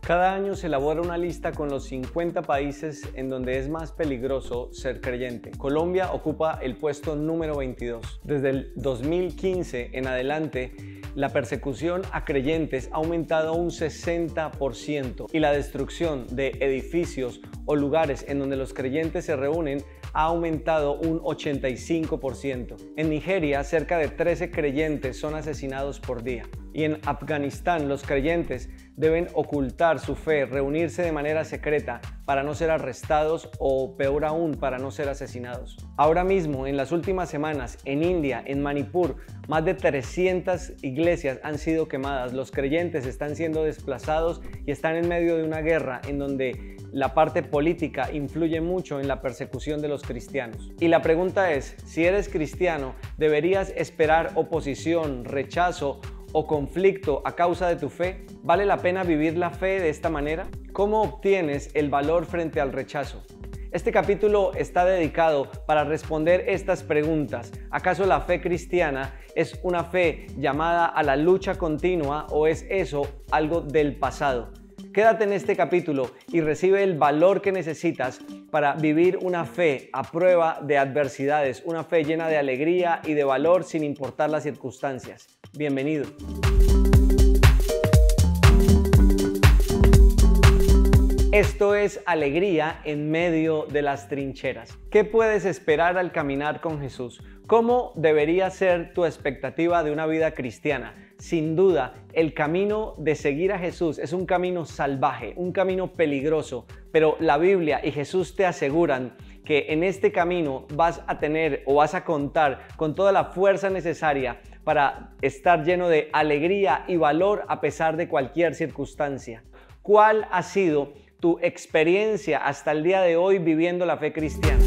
Cada año se elabora una lista con los 50 países en donde es más peligroso ser creyente. Colombia ocupa el puesto número 22. Desde el 2015 en adelante, la persecución a creyentes ha aumentado un 60% y la destrucción de edificios o lugares en donde los creyentes se reúnen ha aumentado un 85%. En Nigeria, cerca de 13 creyentes son asesinados por día. Y en Afganistán, los creyentes deben ocultar su fe, reunirse de manera secreta para no ser arrestados o, peor aún, para no ser asesinados. Ahora mismo, en las últimas semanas, en India, en Manipur, más de 300 iglesias han sido quemadas. Los creyentes están siendo desplazados y están en medio de una guerra en donde la parte política influye mucho en la persecución de los cristianos. Y la pregunta es, si eres cristiano, ¿deberías esperar oposición, rechazo o conflicto a causa de tu fe? ¿Vale la pena vivir la fe de esta manera? ¿Cómo obtienes el valor frente al rechazo? Este capítulo está dedicado para responder estas preguntas. ¿Acaso la fe cristiana es una fe llamada a la lucha continua o es eso algo del pasado? Quédate en este capítulo y recibe el valor que necesitas para vivir una fe a prueba de adversidades, una fe llena de alegría y de valor sin importar las circunstancias. Bienvenido. Esto es alegría en medio de las trincheras. ¿Qué puedes esperar al caminar con Jesús? ¿Cómo debería ser tu expectativa de una vida cristiana? Sin duda, el camino de seguir a Jesús es un camino salvaje, un camino peligroso, pero la Biblia y Jesús te aseguran que en este camino vas a tener o vas a contar con toda la fuerza necesaria para estar lleno de alegría y valor a pesar de cualquier circunstancia. ¿Cuál ha sido tu experiencia hasta el día de hoy viviendo la fe cristiana?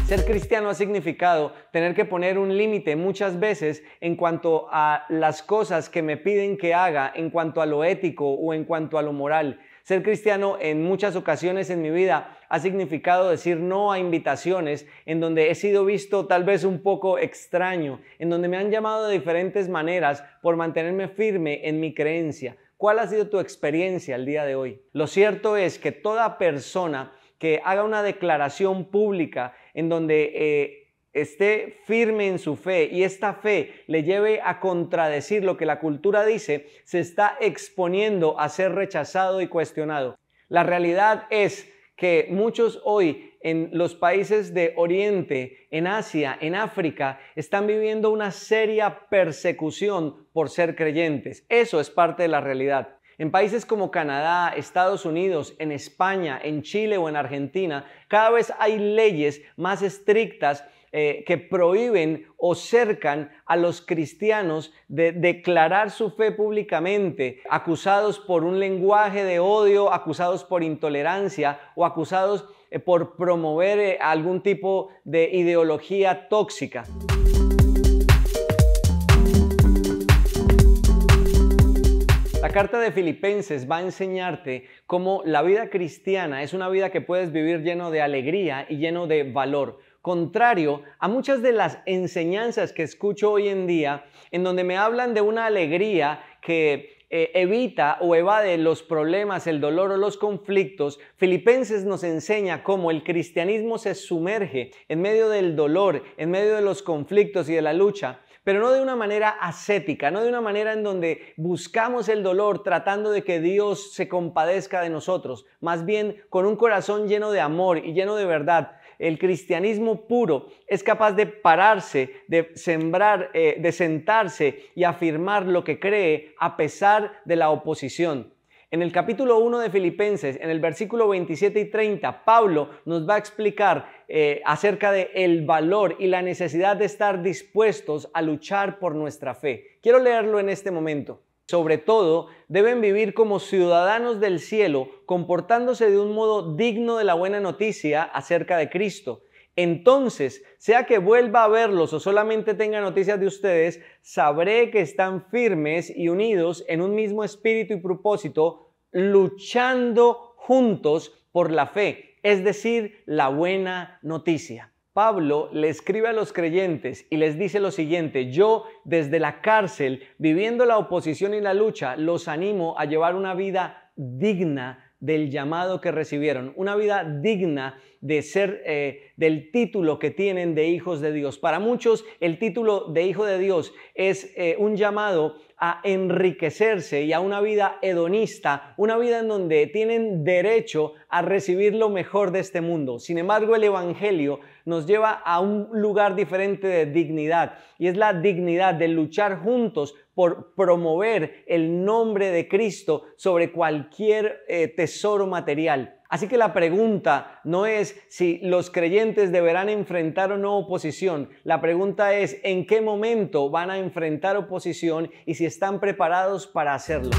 Ser cristiano ha significado tener que poner un límite muchas veces en cuanto a las cosas que me piden que haga, en cuanto a lo ético o en cuanto a lo moral. Ser cristiano en muchas ocasiones en mi vida ha significado decir no a invitaciones en donde he sido visto tal vez un poco extraño, en donde me han llamado de diferentes maneras por mantenerme firme en mi creencia. ¿Cuál ha sido tu experiencia el día de hoy? Lo cierto es que toda persona que haga una declaración pública en donde esté firme en su fe y esta fe le lleve a contradecir lo que la cultura dice, se está exponiendo a ser rechazado y cuestionado. La realidad es que muchos hoy en los países de Oriente, en Asia, en África, están viviendo una seria persecución por ser creyentes. Eso es parte de la realidad. En países como Canadá, Estados Unidos, en España, en Chile o en Argentina, cada vez hay leyes más estrictas que prohíben o cercan a los cristianos de declarar su fe públicamente, acusados por un lenguaje de odio, acusados por intolerancia o acusados por promover algún tipo de ideología tóxica. La carta de Filipenses va a enseñarte cómo la vida cristiana es una vida que puedes vivir lleno de alegría y lleno de valor. Contrario a muchas de las enseñanzas que escucho hoy en día, en donde me hablan de una alegría que evita o evade los problemas, el dolor o los conflictos, Filipenses nos enseña cómo el cristianismo se sumerge en medio del dolor, en medio de los conflictos y de la lucha, pero no de una manera ascética, no de una manera en donde buscamos el dolor tratando de que Dios se compadezca de nosotros, más bien con un corazón lleno de amor y lleno de verdad. El cristianismo puro es capaz de pararse, de sembrar, de sentarse y afirmar lo que cree a pesar de la oposición. En el capítulo 1 de Filipenses, en el versículo 27 y 30, Pablo nos va a explicar acerca del valor y la necesidad de estar dispuestos a luchar por nuestra fe. Quiero leerlo en este momento. Sobre todo, deben vivir como ciudadanos del cielo, comportándose de un modo digno de la buena noticia acerca de Cristo. Entonces, sea que vuelva a verlos o solamente tenga noticias de ustedes, sabré que están firmes y unidos en un mismo espíritu y propósito, luchando juntos por la fe, es decir, la buena noticia. Pablo le escribe a los creyentes y les dice lo siguiente: yo desde la cárcel, viviendo la oposición y la lucha, los animo a llevar una vida digna del llamado que recibieron, una vida digna de ser del título que tienen de hijos de Dios. Para muchos el título de hijo de Dios es un llamado a enriquecerse y a una vida hedonista, una vida en donde tienen derecho a recibir lo mejor de este mundo. Sin embargo, el Evangelio nos lleva a un lugar diferente de dignidad, y es la dignidad de luchar juntos por promover el nombre de Cristo sobre cualquier tesoro material. Así que la pregunta no es si los creyentes deberán enfrentar o no oposición. La pregunta es en qué momento van a enfrentar oposición y si están preparados para hacerlo.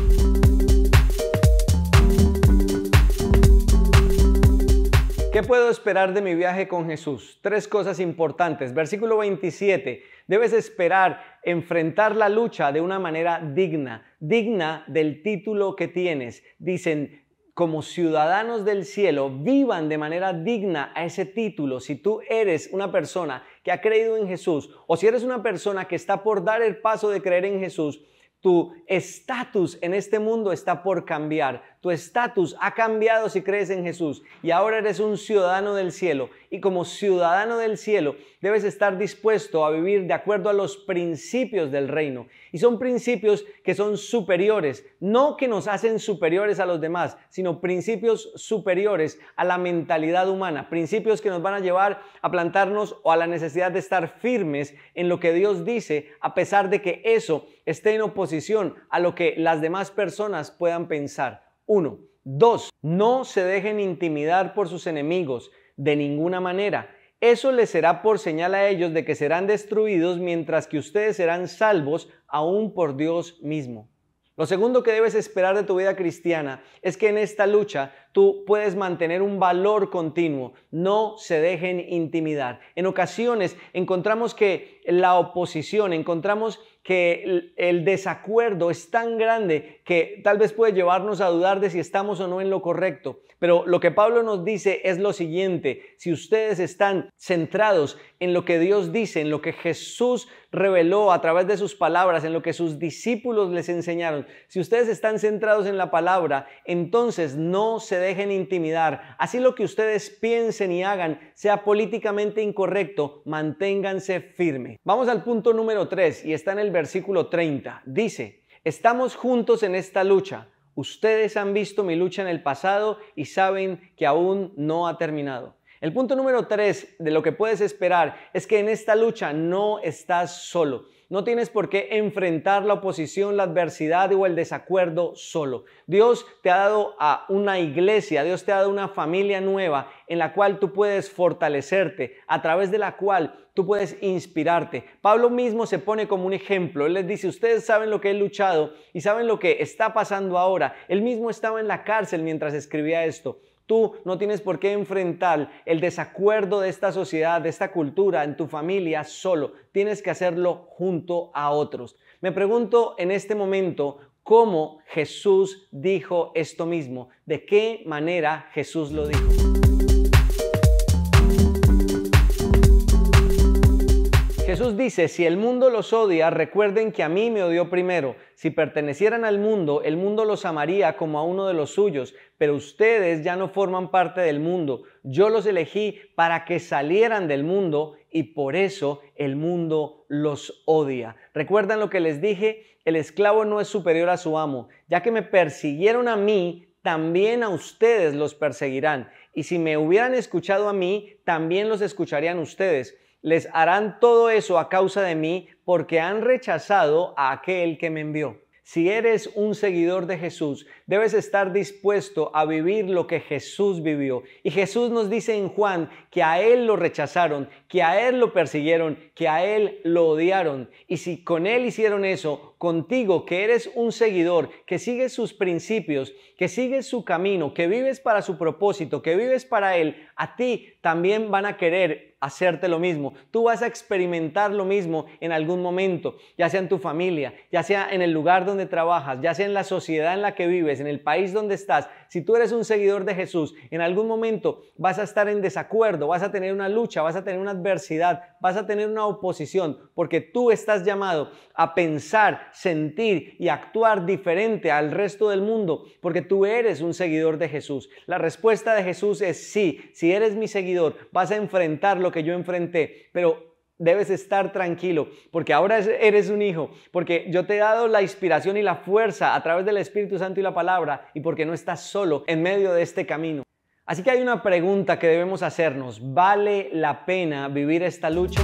¿Qué puedo esperar de mi viaje con Jesús? 3 cosas importantes. Versículo 27. Debes esperar enfrentar la lucha de una manera digna, digna del título que tienes. Dicen, como ciudadanos del cielo, vivan de manera digna a ese título. Si tú eres una persona que ha creído en Jesús, o si eres una persona que está por dar el paso de creer en Jesús, tu estatus en este mundo está por cambiar. Tu estatus ha cambiado si crees en Jesús y ahora eres un ciudadano del cielo. Y como ciudadano del cielo debes estar dispuesto a vivir de acuerdo a los principios del reino. Y son principios que son superiores, no que nos hacen superiores a los demás, sino principios superiores a la mentalidad humana. Principios que nos van a llevar a plantarnos o a la necesidad de estar firmes en lo que Dios dice, a pesar de que eso esté en oposición a lo que las demás personas puedan pensar. 1. 2. No se dejen intimidar por sus enemigos de ninguna manera. Eso les será por señal a ellos de que serán destruidos, mientras que ustedes serán salvos aún por Dios mismo. Lo segundo que debes esperar de tu vida cristiana es que en esta lucha tú puedes mantener un valor continuo. No se dejen intimidar. En ocasiones encontramos que la oposición, encontramos que el desacuerdo es tan grande que tal vez puede llevarnos a dudar de si estamos o no en lo correcto. Pero lo que Pablo nos dice es lo siguiente: si ustedes están centrados en lo que Dios dice, en lo que Jesús reveló a través de sus palabras, en lo que sus discípulos les enseñaron, si ustedes están centrados en la palabra, entonces no se dejen intimidar. Así lo que ustedes piensen y hagan sea políticamente incorrecto, manténganse firmes. Vamos al punto número 3 y está en el versículo 30. Dice: estamos juntos en esta lucha. Ustedes han visto mi lucha en el pasado y saben que aún no ha terminado. El punto número 3 de lo que puedes esperar es que en esta lucha no estás solo. No tienes por qué enfrentar la oposición, la adversidad o el desacuerdo solo. Dios te ha dado a una iglesia, Dios te ha dado una familia nueva en la cual tú puedes fortalecerte, a través de la cual tú puedes inspirarte. Pablo mismo se pone como un ejemplo. Él les dice: ustedes saben lo que he luchado y saben lo que está pasando ahora. Él mismo estaba en la cárcel mientras escribía esto. Tú no tienes por qué enfrentar el desacuerdo de esta sociedad, de esta cultura, en tu familia solo. Tienes que hacerlo junto a otros. Me pregunto en este momento cómo Jesús dijo esto mismo. ¿De qué manera Jesús lo dijo? Jesús dice: si el mundo los odia, recuerden que a mí me odió primero. Si pertenecieran al mundo, el mundo los amaría como a uno de los suyos, pero ustedes ya no forman parte del mundo. Yo los elegí para que salieran del mundo y por eso el mundo los odia. ¿Recuerdan lo que les dije? El esclavo no es superior a su amo. Ya que me persiguieron a mí, también a ustedes los perseguirán. Y si me hubieran escuchado a mí, también los escucharían ustedes. Les harán todo eso a causa de mí, porque han rechazado a aquel que me envió. Si eres un seguidor de Jesús, debes estar dispuesto a vivir lo que Jesús vivió. Y Jesús nos dice en Juan que a Él lo rechazaron, que a Él lo persiguieron, que a Él lo odiaron. Y si con Él hicieron eso, contigo, que eres un seguidor, que sigues sus principios, que sigues su camino, que vives para su propósito, que vives para Él, a ti también van a querer hacerte lo mismo. Tú vas a experimentar lo mismo en algún momento, ya sea en tu familia, ya sea en el lugar donde trabajas, ya sea en la sociedad en la que vives. vives, en el país donde estás, si tú eres un seguidor de Jesús, en algún momento vas a estar en desacuerdo, vas a tener una lucha, vas a tener una adversidad, vas a tener una oposición, porque tú estás llamado a pensar, sentir y actuar diferente al resto del mundo, porque tú eres un seguidor de Jesús. La respuesta de Jesús es sí. Si eres mi seguidor, vas a enfrentar lo que yo enfrenté, pero debes estar tranquilo porque ahora eres un hijo, porque yo te he dado la inspiración y la fuerza a través del Espíritu Santo y la palabra, y porque no estás solo en medio de este camino. Así que hay una pregunta que debemos hacernos: ¿vale la pena vivir esta lucha?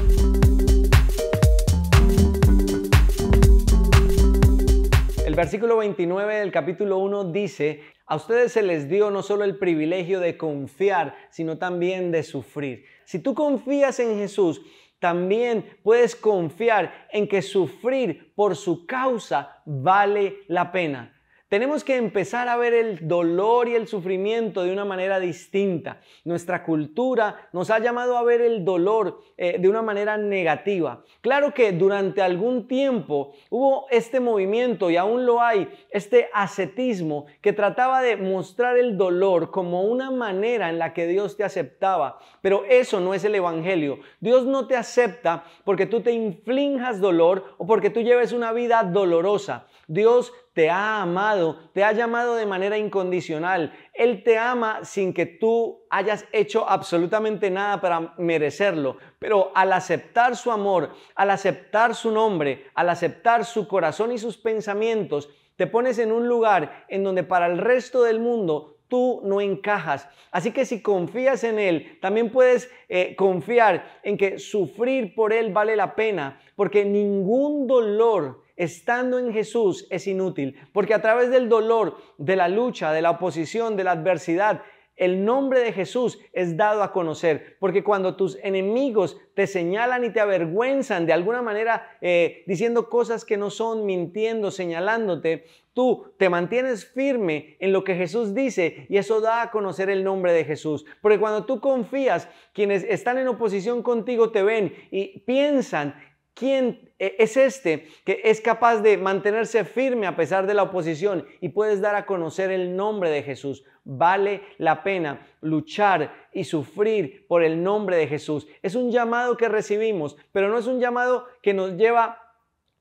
El versículo 29 del capítulo 1 dice: a ustedes se les dio no solo el privilegio de confiar, sino también de sufrir. Si tú confías en Jesús, también puedes confiar en que sufrir por su causa vale la pena. Tenemos que empezar a ver el dolor y el sufrimiento de una manera distinta. Nuestra cultura nos ha llamado a ver el dolor de una manera negativa. Claro que durante algún tiempo hubo este movimiento, y aún lo hay, este ascetismo que trataba de mostrar el dolor como una manera en la que Dios te aceptaba. Pero eso no es el evangelio. Dios no te acepta porque tú te inflinjas dolor o porque tú lleves una vida dolorosa. Dios te ha amado, te ha llamado de manera incondicional. Él te ama sin que tú hayas hecho absolutamente nada para merecerlo. Pero al aceptar su amor, al aceptar su nombre, al aceptar su corazón y sus pensamientos, te pones en un lugar en donde para el resto del mundo tú no encajas. Así que si confías en Él, también puedes confiar en que sufrir por Él vale la pena, porque ningún dolor estando en Jesús es inútil, porque a través del dolor, de la lucha, de la oposición, de la adversidad, el nombre de Jesús es dado a conocer, porque cuando tus enemigos te señalan y te avergüenzan de alguna manera, diciendo cosas que no son, mintiendo, señalándote, tú te mantienes firme en lo que Jesús dice, y eso da a conocer el nombre de Jesús. Porque cuando tú confías, quienes están en oposición contigo te ven y piensan: ¿quién es este que es capaz de mantenerse firme a pesar de la oposición? Y puedes dar a conocer el nombre de Jesús. Vale la pena luchar y sufrir por el nombre de Jesús. Es un llamado que recibimos, pero no es un llamado que nos lleva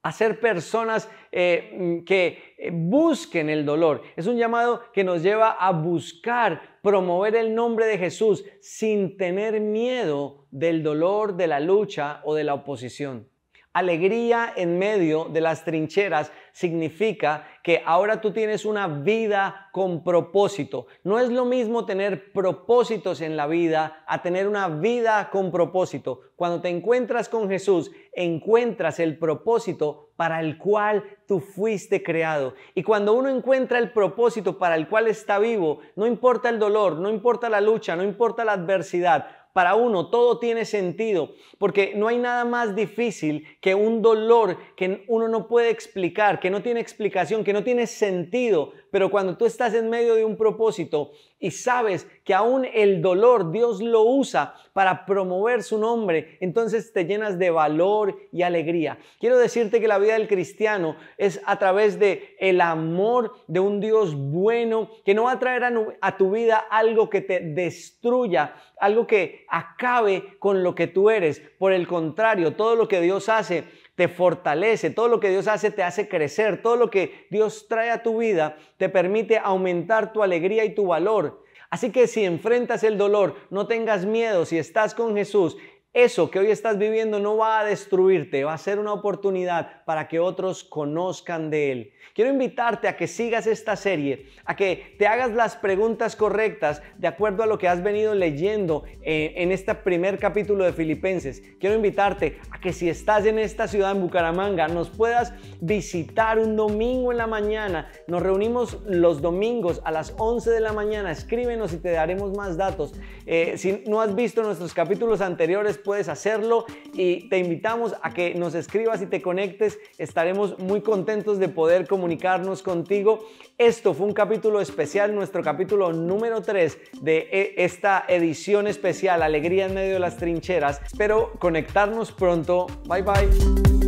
a ser personas que busquen el dolor. Es un llamado que nos lleva a buscar promover el nombre de Jesús sin tener miedo del dolor, de la lucha o de la oposición. Alegría en medio de las trincheras significa que ahora tú tienes una vida con propósito. No es lo mismo tener propósitos en la vida a tener una vida con propósito. Cuando te encuentras con Jesús, encuentras el propósito para el cual tú fuiste creado. Y cuando uno encuentra el propósito para el cual está vivo, no importa el dolor, no importa la lucha, no importa la adversidad, para uno todo tiene sentido, porque no hay nada más difícil que un dolor que uno no puede explicar, que no tiene explicación, que no tiene sentido. Pero cuando tú estás en medio de un propósito y sabes que aún el dolor Dios lo usa para promover su nombre, entonces te llenas de valor y alegría. Quiero decirte que la vida del cristiano es a través de el amor de un Dios bueno, que no va a traer a tu vida algo que te destruya, algo que acabe con lo que tú eres. Por el contrario, todo lo que Dios hace te fortalece, todo lo que Dios hace te hace crecer, todo lo que Dios trae a tu vida te permite aumentar tu alegría y tu valor. Así que si enfrentas el dolor, no tengas miedo. Si estás con Jesús, eso que hoy estás viviendo no va a destruirte, va a ser una oportunidad para que otros conozcan de Él. Quiero invitarte a que sigas esta serie, a que te hagas las preguntas correctas de acuerdo a lo que has venido leyendo en este primer capítulo de Filipenses. Quiero invitarte a que si estás en esta ciudad, en Bucaramanga, nos puedas visitar un domingo en la mañana. Nos reunimos los domingos a las 11 de la mañana. Escríbenos y te daremos más datos. Si no has visto nuestros capítulos anteriores, puedes hacerlo, y te invitamos a que nos escribas y te conectes. Estaremos muy contentos de poder comunicarnos contigo. Esto fue un capítulo especial, nuestro capítulo número 3 de esta edición especial, Alegría en medio de las trincheras. Espero conectarnos pronto. Bye bye.